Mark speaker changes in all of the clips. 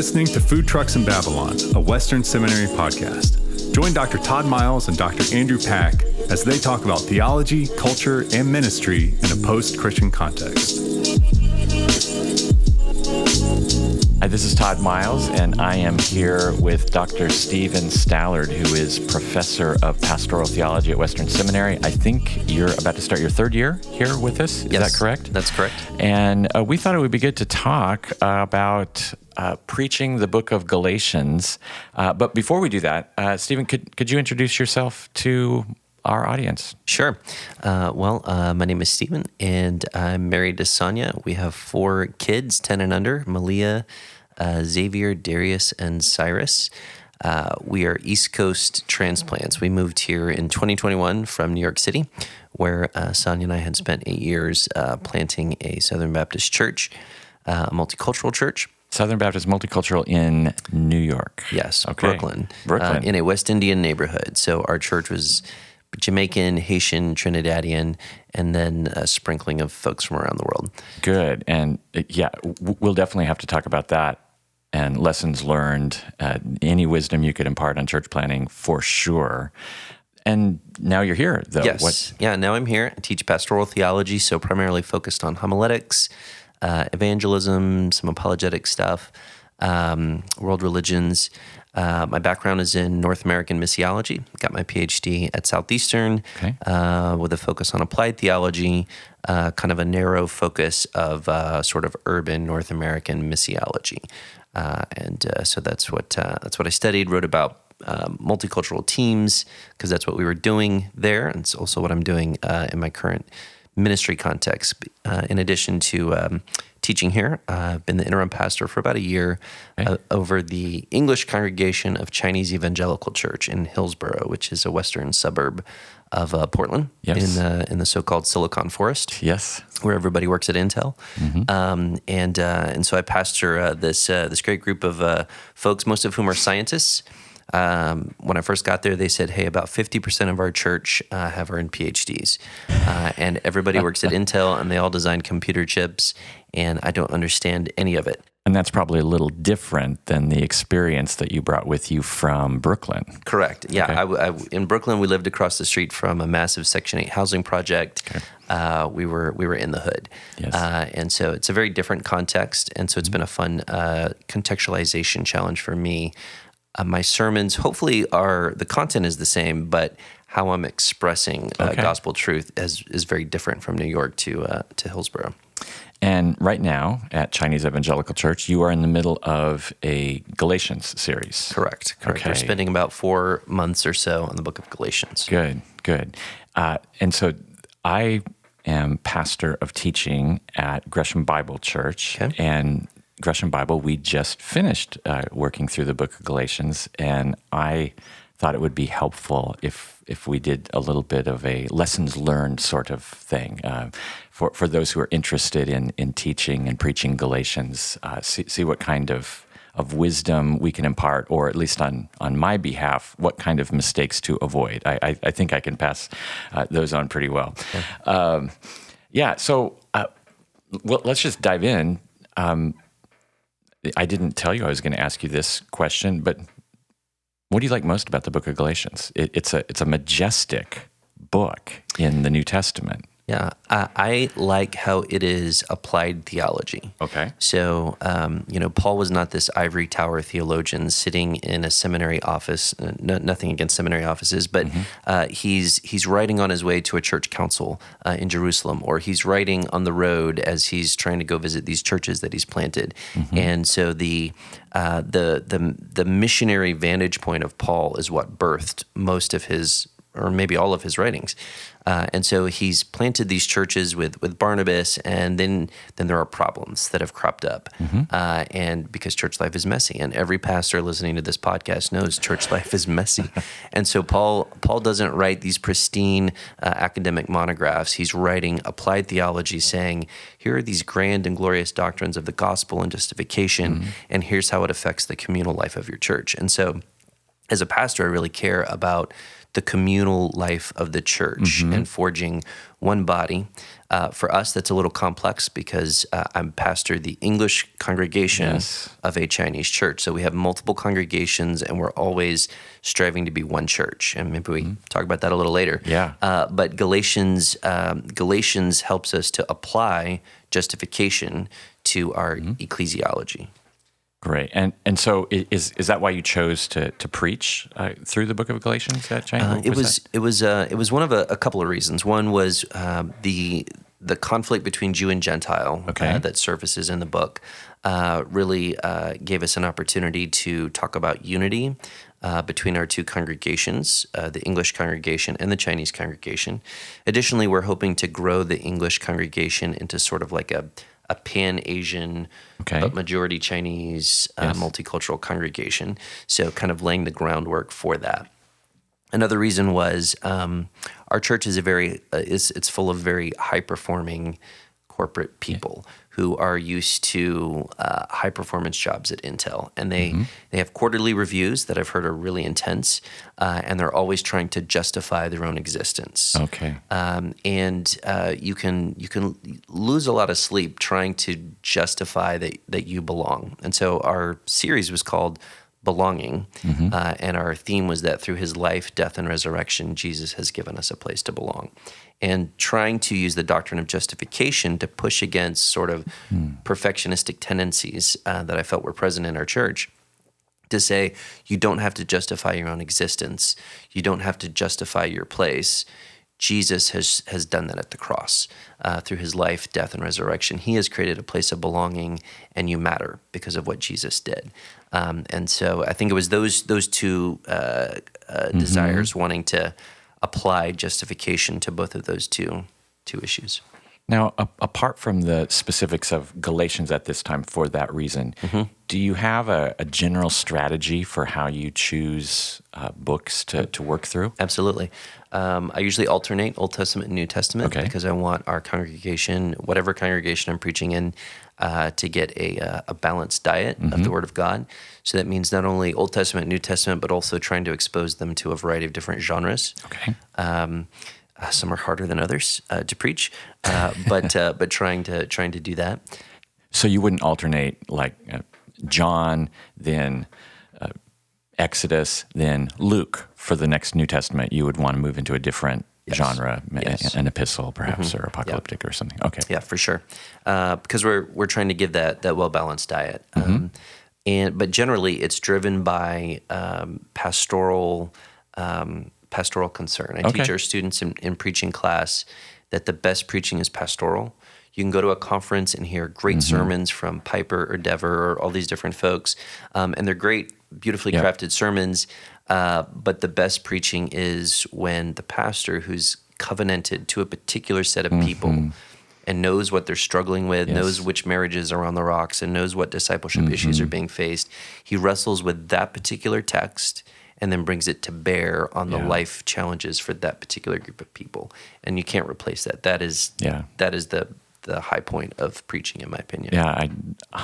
Speaker 1: listening to Food Trucks in Babylon, a Western Seminary podcast. Join Dr. Todd Miles and Dr. Andrew Pack as they talk about theology, culture, and ministry in a post-Christian context.
Speaker 2: Hi, this is Todd Miles, and I am here with Dr. Stephen Stallard, who is Professor of Pastoral Theology at Western Seminary. I think you're about to start your third year here with us. Is that correct?
Speaker 3: That's correct.
Speaker 2: And we thought it would be good to talk about preaching the book of Galatians. But before we do that, Stephen, could you introduce yourself to our audience?
Speaker 3: Sure. My name is Stephen, and I'm married to Sonia. We have 4 kids, 10 and under, Malia, Xavier, Darius, and Cyrus. We are East Coast transplants. We moved here in 2021 from New York City, where Sonia and I had spent 8 years planting a Southern Baptist church, a multicultural church.
Speaker 2: Southern Baptist Multicultural in New York.
Speaker 3: Yes,
Speaker 2: okay.
Speaker 3: Brooklyn.
Speaker 2: Brooklyn.
Speaker 3: In a West Indian neighborhood. So our church was Jamaican, Haitian, Trinidadian, and then a sprinkling of folks from around the world.
Speaker 2: Good. And we'll definitely have to talk about that and lessons learned, any wisdom you could impart on church planning for sure. And now you're here, though.
Speaker 3: Yes. Now I'm here. I teach pastoral theology, so primarily focused on homiletics, evangelism, some apologetic stuff, world religions. My background is in North American missiology. Got my PhD at Southeastern with a focus on applied theology, kind of a narrow focus of sort of urban North American missiology. So that's what I studied, wrote about multicultural teams, because that's what we were doing there. And it's also what I'm doing in my current ministry context. In addition to teaching here, I've been the interim pastor for about a year over the English congregation of Chinese Evangelical Church in Hillsboro, which is a western suburb of Portland, in the so-called Silicon Forest.
Speaker 2: Yes,
Speaker 3: where everybody works at Intel.
Speaker 2: Mm-hmm.
Speaker 3: And so I pastor this great group of folks, most of whom are scientists. When I first got there, they said, hey, about 50% of our church have earned PhDs. And everybody works at Intel, and they all design computer chips, and I don't understand any of it.
Speaker 2: And that's probably a little different than the experience that you brought with you from Brooklyn.
Speaker 3: Correct. Yeah.
Speaker 2: Okay.
Speaker 3: In Brooklyn, we lived across the street from a massive Section 8 housing project. Okay. We were in the hood.
Speaker 2: Yes.
Speaker 3: And so it's a very different context, and so it's been a fun contextualization challenge for me. My sermons, hopefully, the content is the same, but how I'm expressing gospel truth is very different from New York to Hillsboro.
Speaker 2: And right now, at Chinese Evangelical Church, you are in the middle of a Galatians series.
Speaker 3: Correct.
Speaker 2: Okay.
Speaker 3: We're spending about 4 months or so on the book of Galatians.
Speaker 2: Good. And so I am pastor of teaching at Gresham Bible Church, and Gresham Bible, we just finished working through the book of Galatians, and I thought it would be helpful if we did a little bit of a lessons learned sort of thing for those who are interested in teaching and preaching Galatians, see what kind of wisdom we can impart, or at least on my behalf, what kind of mistakes to avoid. I think I can pass those on pretty well. Okay. So let's just dive in. I didn't tell you I was going to ask you this question, but what do you like most about the book of Galatians? It's a majestic book in the New Testament.
Speaker 3: Yeah, I like how it is applied theology.
Speaker 2: Okay.
Speaker 3: So, Paul was not this ivory tower theologian sitting in a seminary office. Nothing against seminary offices, but he's writing on his way to a church council in Jerusalem, or he's writing on the road as he's trying to go visit these churches that he's planted. Mm-hmm. And so the missionary vantage point of Paul is what birthed most of his, or maybe all of his writings. And so he's planted these churches with Barnabas, and then there are problems that have cropped up. Mm-hmm. And because church life is messy, and every pastor listening to this podcast knows church life is messy. And so Paul doesn't write these pristine academic monographs. He's writing applied theology, saying, here are these grand and glorious doctrines of the gospel and justification, and here's how it affects the communal life of your church. And so as a pastor, I really care about the communal life of the church and forging one body. For us, that's a little complex because I'm pastor the English congregation of a Chinese church. So we have multiple congregations, and we're always striving to be one church. And maybe we talk about that a little later. But Galatians helps us to apply justification to our ecclesiology.
Speaker 2: Great. And so is that why you chose to preach through the book of Galatians at China?
Speaker 3: It was one of a couple of reasons. One was the conflict between Jew and Gentile that surfaces in the book really gave us an opportunity to talk about unity between our two congregations, the English congregation and the Chinese congregation. Additionally, we're hoping to grow the English congregation into sort of like a Pan-Asian, but majority Chinese, multicultural congregation. So kind of laying the groundwork for that. Another reason was our church is it's full of very high-performing corporate people who are used to high-performance jobs at Intel. And they have quarterly reviews that I've heard are really intense, and they're always trying to justify their own existence. And you can lose a lot of sleep trying to justify that you belong. And so our series was called Belonging, and our theme was that through his life, death, and resurrection, Jesus has given us a place to belong. And trying to use the doctrine of justification to push against sort of perfectionistic tendencies that I felt were present in our church, to say you don't have to justify your own existence, you don't have to justify your place. Jesus has done that at the cross. Through his life, death, and resurrection, he has created a place of belonging, and you matter because of what Jesus did. And so I think it was those two desires, wanting to apply justification to both of those two issues.
Speaker 2: Now, apart from the specifics of Galatians at this time for that reason, do you have a general strategy for how you choose books to work through?
Speaker 3: Absolutely. I usually alternate Old Testament and New Testament because I want our congregation, whatever congregation I'm preaching in, to get a balanced diet of the Word of God. So that means not only Old Testament, New Testament, but also trying to expose them to a variety of different genres. Some are harder than others to preach, but trying to do that.
Speaker 2: So you wouldn't alternate like John, then Exodus, then Luke for the next New Testament. You would want to move into a different genre, an epistle perhaps, or apocalyptic or something. Yeah,
Speaker 3: for sure, because we're trying to give that well-balanced diet. But generally, it's driven by pastoral concern. I teach our students in preaching class that the best preaching is pastoral. You can go to a conference and hear great sermons from Piper or Dever or all these different folks, and they're great, beautifully crafted sermons, but the best preaching is when the pastor, who's covenanted to a particular set of people and knows what they're struggling with, knows which marriages are on the rocks, and knows what discipleship issues are being faced, he wrestles with that particular text and then brings it to bear on the life challenges for that particular group of people. And you can't replace that. That is the high point of preaching, in my opinion.
Speaker 2: Yeah, I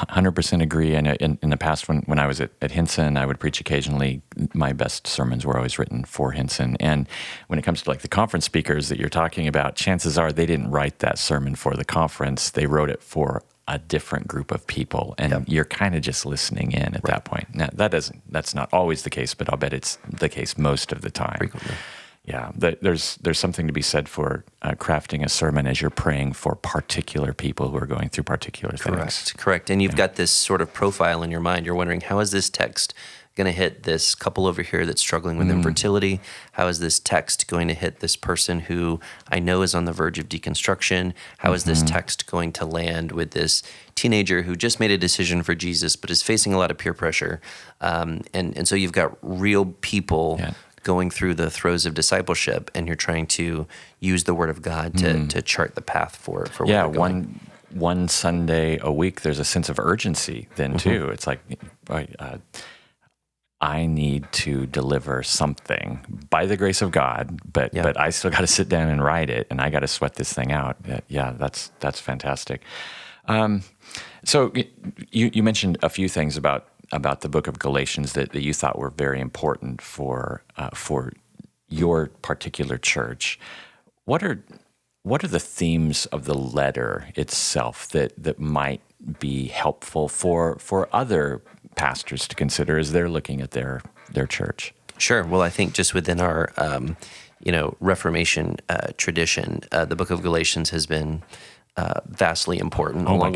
Speaker 2: 100% agree. And in the past, when I was at Hinson, I would preach occasionally. My best sermons were always written for Hinson. And when it comes to like the conference speakers that you're talking about, chances are they didn't write that sermon for the conference. They wrote it for a different group of people, and you're kind of just listening in at that point. Now, that's not always the case, but I'll bet it's the case most of the time.
Speaker 3: Frequently.
Speaker 2: Yeah, there's something to be said for crafting a sermon as you're praying for particular people who are going through particular things.
Speaker 3: Correct. And you've got this sort of profile in your mind. You're wondering, how is this text going to hit this couple over here that's struggling with infertility? How is this text going to hit this person who I know is on the verge of deconstruction? How is this text going to land with this teenager who just made a decision for Jesus but is facing a lot of peer pressure? And so you've got real people going through the throes of discipleship, and you're trying to use the Word of God to chart the path for where we're going.
Speaker 2: One Sunday a week, there's a sense of urgency then too. It's like, I need to deliver something by the grace of God, but I still got to sit down and write it, and I got to sweat this thing out. Yeah, that's fantastic. So you mentioned a few things about about the book of Galatians that you thought were very important for your particular church. What are the themes of the letter itself that might be helpful for other pastors to consider as they're looking at their church?
Speaker 3: Sure. Well, I think just within our Reformation tradition, the book of Galatians has been vastly important, along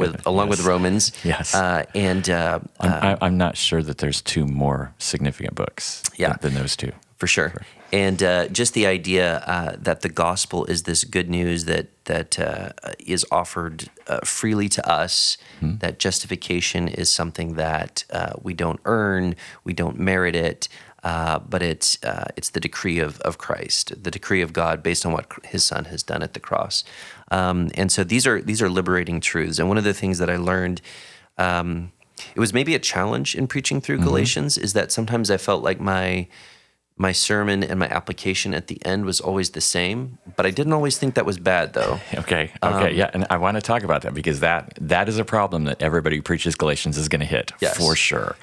Speaker 3: with Romans.
Speaker 2: Yes. I'm not sure that there's two more significant books than those two.
Speaker 3: For sure. And just the idea that the gospel is this good news that is offered freely to us, that justification is something that we don't earn, we don't merit it, but it's the decree of Christ, the decree of God based on what His Son has done at the cross. And so these are liberating truths. And one of the things that I learned, it was maybe a challenge in preaching through Galatians, is that sometimes I felt like my sermon and my application at the end was always the same, but I didn't always think that was bad, though.
Speaker 2: Okay, yeah, and I want to talk about that because that is a problem that everybody who preaches Galatians is going to hit, for sure.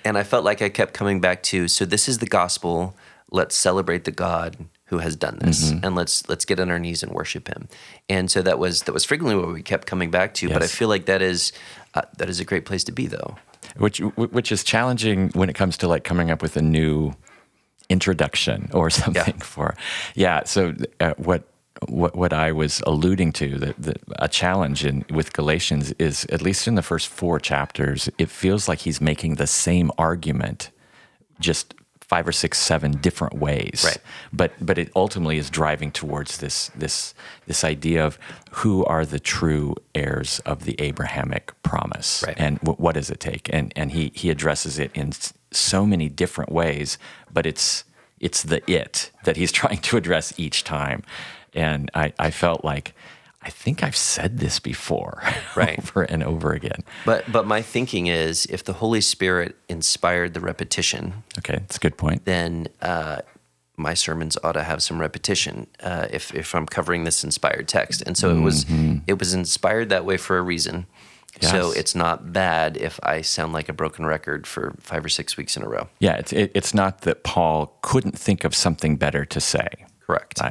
Speaker 3: And I felt like I kept coming back to, so this is the gospel, let's celebrate the God who has done this, and let's get on our knees and worship Him. And so that was frequently what we kept coming back to, but I feel like that is a great place to be, though.
Speaker 2: Which is challenging when it comes to like coming up with a new introduction or something for. So what I was alluding to, that a challenge with Galatians is, at least in the first 4 chapters, it feels like he's making the same argument, just 5 or 6, 7 different ways.
Speaker 3: Right.
Speaker 2: But it ultimately is driving towards this idea of who are the true heirs of the Abrahamic promise, and what does it take? And he addresses it in so many different ways, but it's that he's trying to address each time. And I felt like, I think I've said this before, over and over again.
Speaker 3: But my thinking is, if the Holy Spirit inspired the repetition,
Speaker 2: okay, that's a good point.
Speaker 3: Then my sermons ought to have some repetition if I'm covering this inspired text. And so it was inspired that way for a reason. Yes. So it's not bad if I sound like a broken record for 5 or 6 weeks in a row.
Speaker 2: Yeah, it's not that Paul couldn't think of something better to say.
Speaker 3: Correct.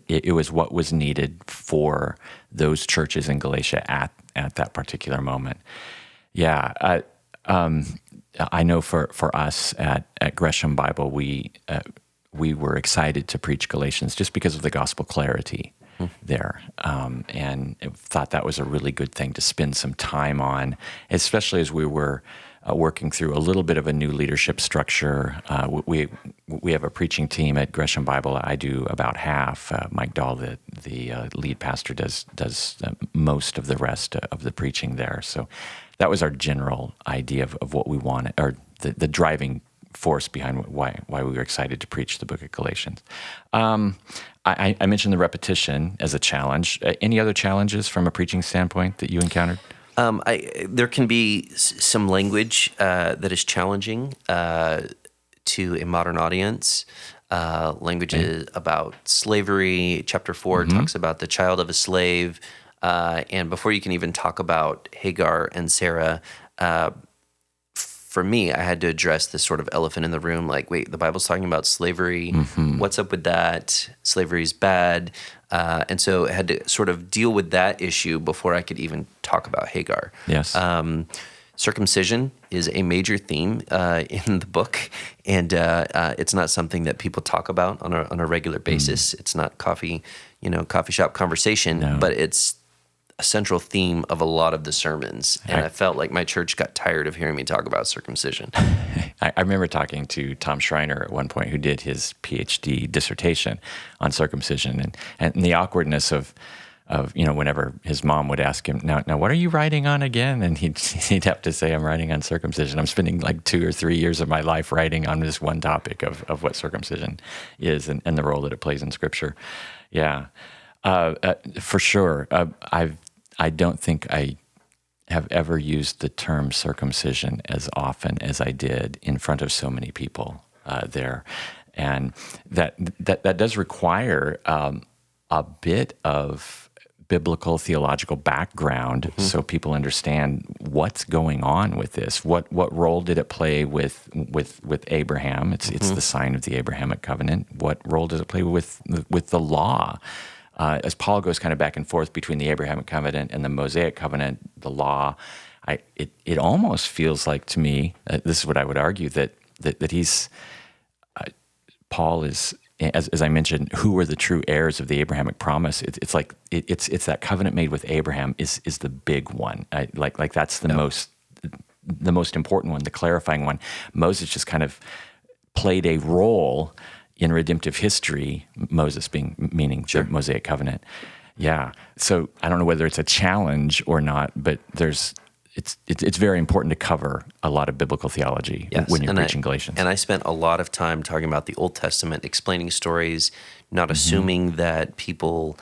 Speaker 2: It was what was needed for those churches in Galatia at that particular moment. Yeah, I know for us at Gresham Bible, we were excited to preach Galatians just because of the gospel clarity there, and thought that was a really good thing to spend some time on, especially as we were working through a little bit of a new leadership structure. We have a preaching team at Gresham Bible. I do about half. Mike Dahl, the lead pastor, does most of the rest of the preaching there. So that was our general idea of what we wanted, or the driving force behind why we were excited to preach the book of Galatians. I mentioned the repetition as a challenge. Any other challenges from a preaching standpoint that you encountered?
Speaker 3: There can be some language that is challenging to a modern audience. Language is about slavery. Chapter 4 talks about the child of a slave. And before you can even talk about Hagar and Sarah, for me, I had to address this sort of elephant in the room, like, wait, the Bible's talking about slavery. What's up with that? Slavery is bad. And so I had to sort of deal with that issue before I could even talk about Hagar.
Speaker 2: Yes.
Speaker 3: Circumcision is a major theme in the book, and it's not something that people talk about on a regular basis. It's not coffee shop conversation, but it's a central theme of a lot of the sermons. And I felt like my church got tired of hearing me talk about circumcision.
Speaker 2: I remember talking to Tom Schreiner at one point, who did his PhD dissertation on circumcision, and the awkwardness of whenever his mom would ask him, now what are you writing on again? And he'd have to say, I'm writing on circumcision. I'm spending like 2 or 3 years of my life writing on this one topic of what circumcision is and the role that it plays in Scripture. Yeah, for sure. I don't think I have ever used the term circumcision as often as I did in front of so many people there, and that does require a bit of biblical theological background so people understand what's going on with this. What role did it play with Abraham? It's the sign of the Abrahamic covenant. What role does it play with the law? As Paul goes kind of back and forth between the Abrahamic covenant and the Mosaic covenant, the law, it almost feels like to me, this is what I would argue, that he's Paul is, as I mentioned, who are the true heirs of the Abrahamic promise? It's like it's that covenant made with Abraham is the big one. Like that's the most important one, the clarifying one. Moses just kind of played a role in redemptive history. Moses meaning the Mosaic covenant. Yeah. So I don't know whether it's a challenge or not, but it's very important to cover a lot of biblical theology when you're preaching Galatians.
Speaker 3: And I spent a lot of time talking about the Old Testament, explaining stories, not assuming that people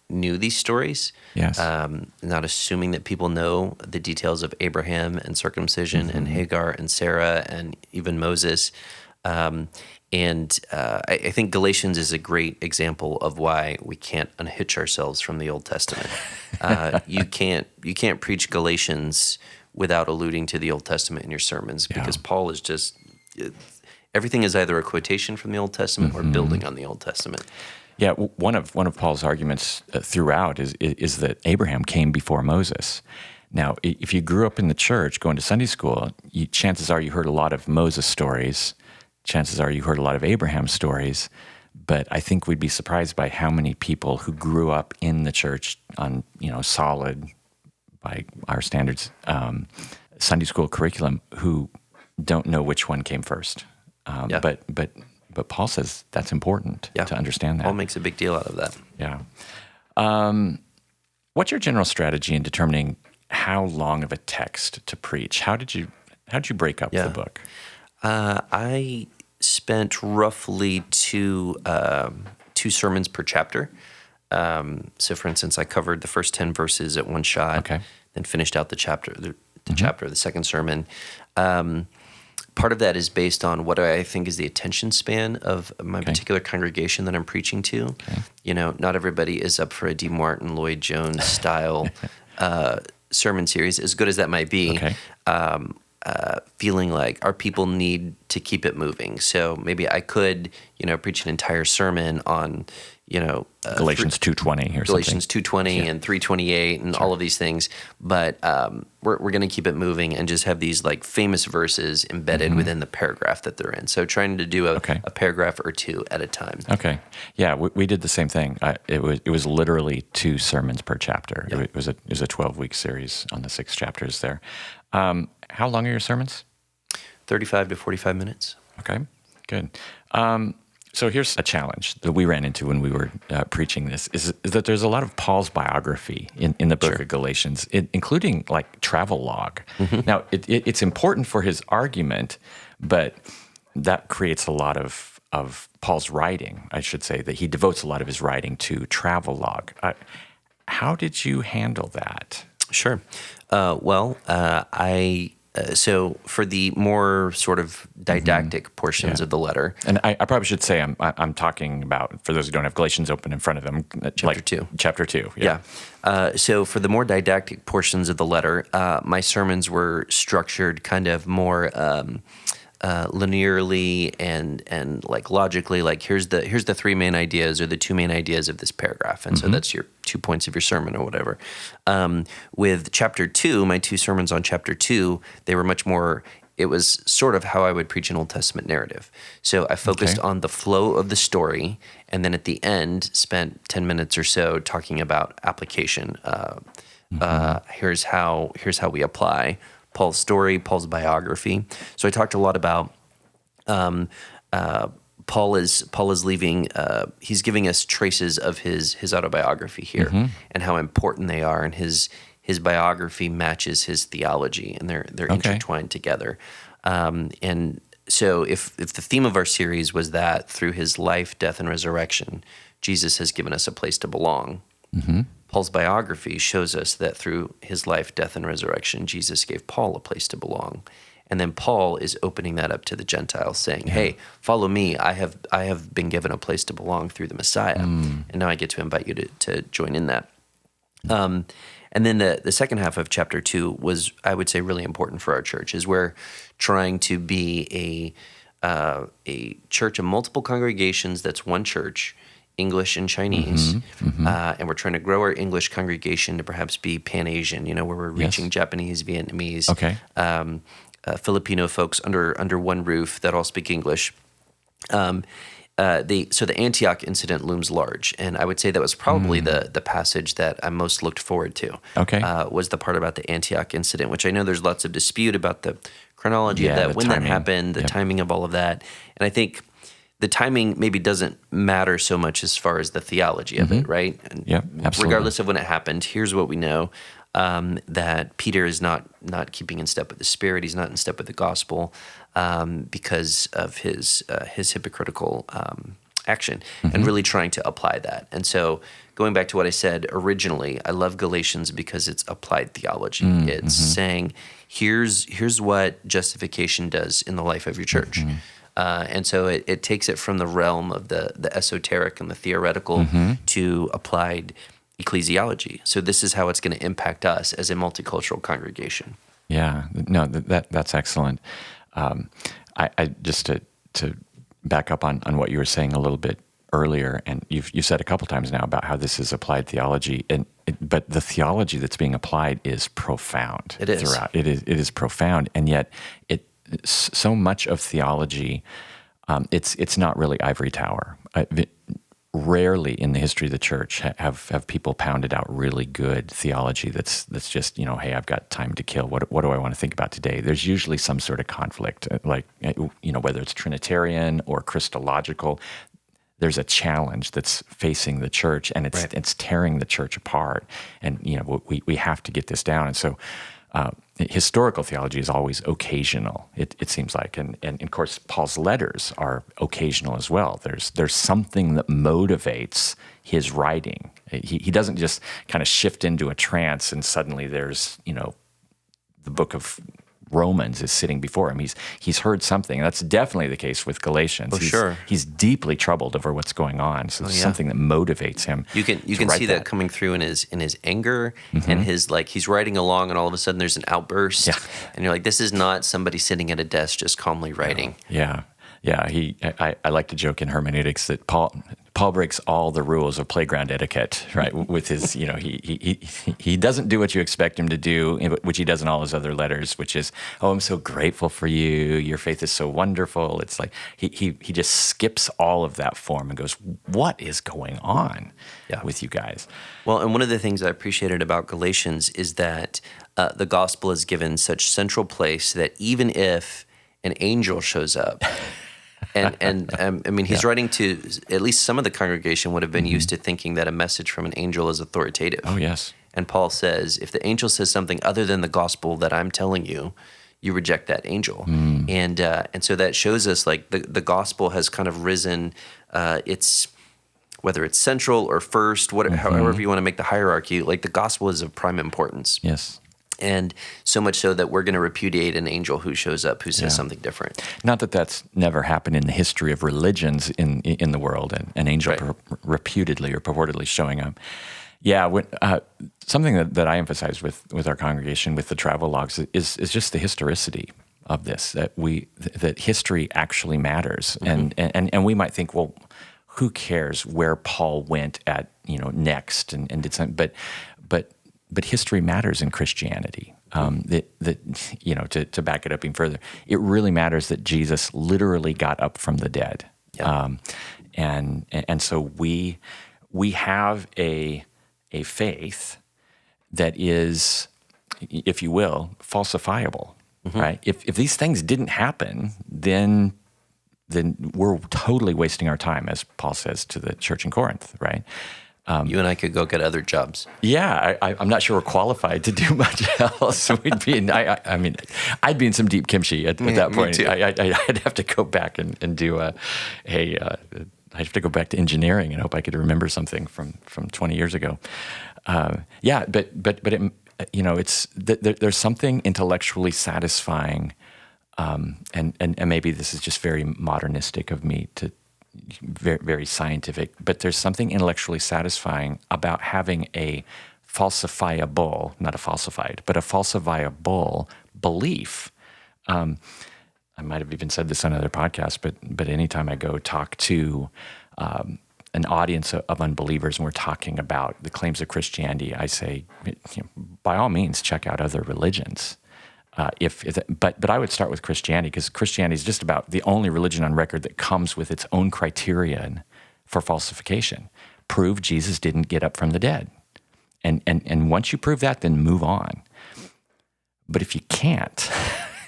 Speaker 3: knew these stories, not assuming that people know the details of Abraham and circumcision and Hagar and Sarah and even Moses. I think Galatians is a great example of why we can't unhitch ourselves from the Old Testament. You can't preach Galatians without alluding to the Old Testament in your sermons, because Paul is just everything is either a quotation from the Old Testament or building on the Old Testament.
Speaker 2: Yeah, one of Paul's arguments throughout is that Abraham came before Moses. Now, if you grew up in the church, going to Sunday school, chances are you heard a lot of Moses stories. Chances are you heard a lot of Abraham stories, but I think we'd be surprised by how many people who grew up in the church on, solid, by our standards, Sunday school curriculum, who don't know which one came first. But Paul says that's important to understand that.
Speaker 3: Paul makes a big deal out of that.
Speaker 2: Yeah. What's your general strategy in determining how long of a text to preach? How did you break up the book?
Speaker 3: I spent roughly two sermons per chapter. So, for instance, I covered the first 10 verses at one shot, then finished out the chapter, the second sermon. Part of that is based on what I think is the attention span of my particular congregation that I'm preaching to. Not everybody is up for a D. Martin Lloyd-Jones style sermon series, as good as that might be. Feeling like our people need to keep it moving. So maybe I could, preach an entire sermon on,
Speaker 2: Galatians 2:20 or
Speaker 3: Galatians
Speaker 2: something.
Speaker 3: 2:20 and 3:28 and all of these things. But we're going to keep it moving and just have these like famous verses embedded within the paragraph that they're in. So trying to do a paragraph or two at a time.
Speaker 2: Okay. Yeah, we did the same thing. It was literally 2 sermons per chapter. Yeah. It was a 12-week series on the 6 chapters there. How long are your sermons?
Speaker 3: 35 to 45 minutes.
Speaker 2: Okay, good. So here's a challenge that we ran into when we were preaching this, is that there's a lot of Paul's biography in the book of Galatians, including like travel log. Now, it's important for his argument, but that creates a lot of Paul's writing, I should say, that he devotes a lot of his writing to travel log. How did you handle that?
Speaker 3: Sure. So for the more sort of didactic portions of the letter,
Speaker 2: and I probably should say I'm talking about, for those who don't have Galatians open in front of them, Chapter 2.
Speaker 3: So for the more didactic portions of the letter, my sermons were structured kind of more linearly and like logically. Like here's the 3 main ideas or the 2 main ideas of this paragraph, and so that's your 2 points of your sermon or whatever. With chapter 2, my 2 sermons on chapter 2, they were much more. It was sort of how I would preach an Old Testament narrative. So I focused on the flow of the story, and then at the end spent 10 minutes or so talking about application. Here's how we apply Paul's story, Paul's biography. So I talked a lot about Paul is leaving. He's giving us traces of his autobiography here, and how important they are, and his biography matches his theology, and they're intertwined together. And so if the theme of our series was that through his life, death, and resurrection, Jesus has given us a place to belong. Paul's biography shows us that through his life, death, and resurrection, Jesus gave Paul a place to belong. And then Paul is opening that up to the Gentiles, saying, hey, follow me. I have been given a place to belong through the Messiah. And now I get to invite you to join in that. And then the second half of chapter 2 was, I would say, really important for our church, is we're trying to be a church of multiple congregations that's one church, English and Chinese, and we're trying to grow our English congregation to perhaps be Pan-Asian, where we're reaching Japanese, Vietnamese, Filipino folks under one roof that all speak English. So the Antioch incident looms large, and I would say that was probably the passage that I most looked forward to. Was the part about the Antioch incident, which I know there's lots of dispute about the chronology of that, when timing. That happened, the timing of all of that, and I think the timing maybe doesn't matter so much as far as the theology of it, right? And
Speaker 2: absolutely.
Speaker 3: Regardless of when it happened, here's what we know. That Peter is not keeping in step with the Spirit. He's not in step with the gospel because of his hypocritical action, and really trying to apply that. And so going back to what I said originally, I love Galatians because it's applied theology. It's saying, here's what justification does in the life of your church. And so it takes it from the realm of the esoteric and the theoretical to applied ecclesiology. So this is how it's going to impact us as a multicultural congregation.
Speaker 2: Yeah, no, that's excellent. I just to back up on what you were saying a little bit earlier, and you've said a couple times now about how this is applied theology, but the theology that's being applied is profound.
Speaker 3: It is.
Speaker 2: Throughout. It is profound, and yet so much of theology, it's not really ivory tower. Rarely in the history of the church have people pounded out really good theology that's just, hey, I've got time to kill. What do I want to think about today? There's usually some sort of conflict, like, whether it's Trinitarian or Christological. There's a challenge that's facing the church, and it's tearing the church apart. And we have to get this down. And so historical theology is always occasional, it seems like. And of course, Paul's letters are occasional as well. There's something that motivates his writing. He doesn't just kind of shift into a trance and suddenly there's, the book of Romans is sitting before him. He's heard something. And that's definitely the case with Galatians. He's deeply troubled over what's going on. So there's something that motivates him.
Speaker 3: You can see that coming through in his anger and his, he's writing along and all of a sudden there's an outburst. And you're like, this is not somebody sitting at a desk just calmly writing.
Speaker 2: Yeah. I like to joke in hermeneutics that Paul breaks all the rules of playground etiquette, right? With his, he doesn't do what you expect him to do, which he does in all his other letters, which is, oh, I'm so grateful for you. Your faith is so wonderful. It's like he just skips all of that form and goes, what is going on with you guys?
Speaker 3: Well, and one of the things I appreciated about Galatians is that the gospel is given such central place that even if an angel shows up, he's writing to, at least some of the congregation would have been used to thinking that a message from an angel is authoritative.
Speaker 2: Oh, yes.
Speaker 3: And Paul says, if the angel says something other than the gospel that I'm telling you, you reject that angel. And so that shows us the gospel has kind of risen, it's whether it's central or first, however you want to make the hierarchy, the gospel is of prime importance.
Speaker 2: Yes.
Speaker 3: And so much so that we're going to repudiate an angel who shows up who says something different.
Speaker 2: Not that that's never happened in the history of religions in the world, an angel reputedly or purportedly showing up. Yeah, something that I emphasize with our congregation, with the travel logs, is just the historicity of this, that history actually matters. And we might think, well, who cares where Paul went at next and did something, but history matters in Christianity. To back it up even further, it really matters that Jesus literally got up from the dead. And so we have a faith that is, if you will, falsifiable, right? If these things didn't happen, then we're totally wasting our time, as Paul says to the church in Corinth, right?
Speaker 3: You and I could go get other jobs.
Speaker 2: Yeah, I'm not sure we're qualified to do much else. We'd be I'd be in some deep kimchi at that point.
Speaker 3: Me too.
Speaker 2: I'd have to go back and do I'd have to go back to engineering and hope I could remember something from 20 years ago. But it, it's there's something intellectually satisfying and maybe this is just very modernistic of me to very, very scientific, but there's something intellectually satisfying about having a falsifiable, not a falsified, but a falsifiable belief. I might have even said this on other podcasts, but anytime I go talk to an audience of unbelievers and we're talking about the claims of Christianity, I say, by all means, check out other religions. But I would start with Christianity, because Christianity is just about the only religion on record that comes with its own criterion for falsification. Prove Jesus didn't get up from the dead. And once you prove that, then move on. But if you can't,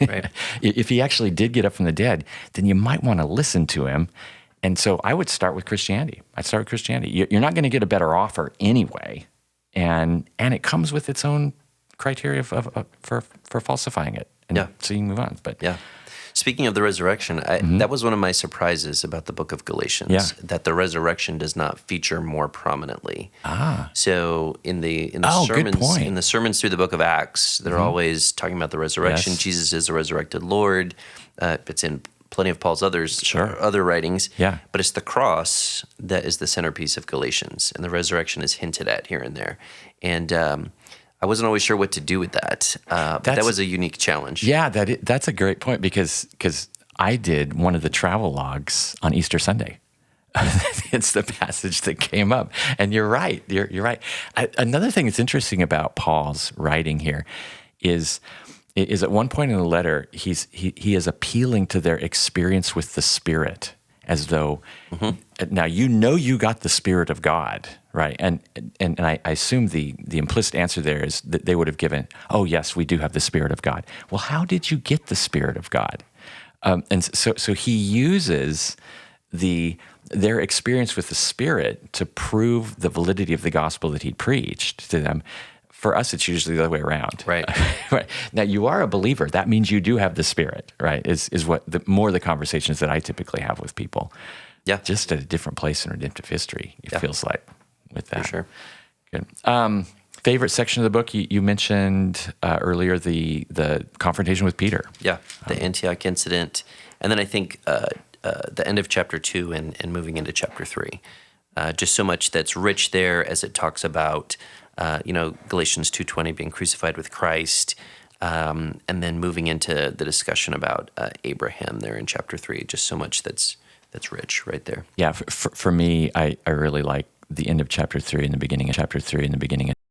Speaker 3: right.
Speaker 2: If he actually did get up from the dead, then you might want to listen to him. And so I would start with Christianity. I'd start with Christianity. You're not going to get a better offer anyway. And it comes with its own criteria for falsifying it. And so you can move on. But
Speaker 3: yeah. Speaking of the resurrection, that was one of my surprises about the book of Galatians, that the resurrection does not feature more prominently. So in the sermons through the book of Acts, they're always talking about the resurrection. Yes. Jesus is the resurrected Lord. It's in plenty of Paul's other writings. Yeah. But it's the cross that is the centerpiece of Galatians, and the resurrection is hinted at here and there. And I wasn't always sure what to do with that, but that was a unique challenge.
Speaker 2: Yeah, that's a great point, because I did one of the travel logs on Easter Sunday. It's the passage that came up, and you're right. You're right. Another thing that's interesting about Paul's writing here is at one point in the letter he is appealing to their experience with the Spirit, as though now you got the Spirit of God. Right, and I assume the implicit answer there is that they would have given, oh yes, we do have the Spirit of God. Well, how did you get the Spirit of God? And so he uses their experience with the Spirit to prove the validity of the gospel that he preached to them. For us, it's usually the other way around.
Speaker 3: Right.
Speaker 2: Right. Now, you are a believer. That means you do have the Spirit. Right. Is what more the conversations that I typically have with people. Yeah. Just at a different place in redemptive history. It feels like. With that.
Speaker 3: For sure.
Speaker 2: Good. Favorite section of the book, you mentioned earlier the confrontation with Peter.
Speaker 3: Yeah, the Antioch incident. And then I think the end of chapter 2 and moving into chapter 3. Just so much that's rich there as it talks about, Galatians 2:20 being crucified with Christ, and then moving into the discussion about Abraham there in chapter 3. Just so much that's rich right there.
Speaker 2: Yeah, for me, I really like the end of chapter 3 and the beginning of chapter 3 and the beginning of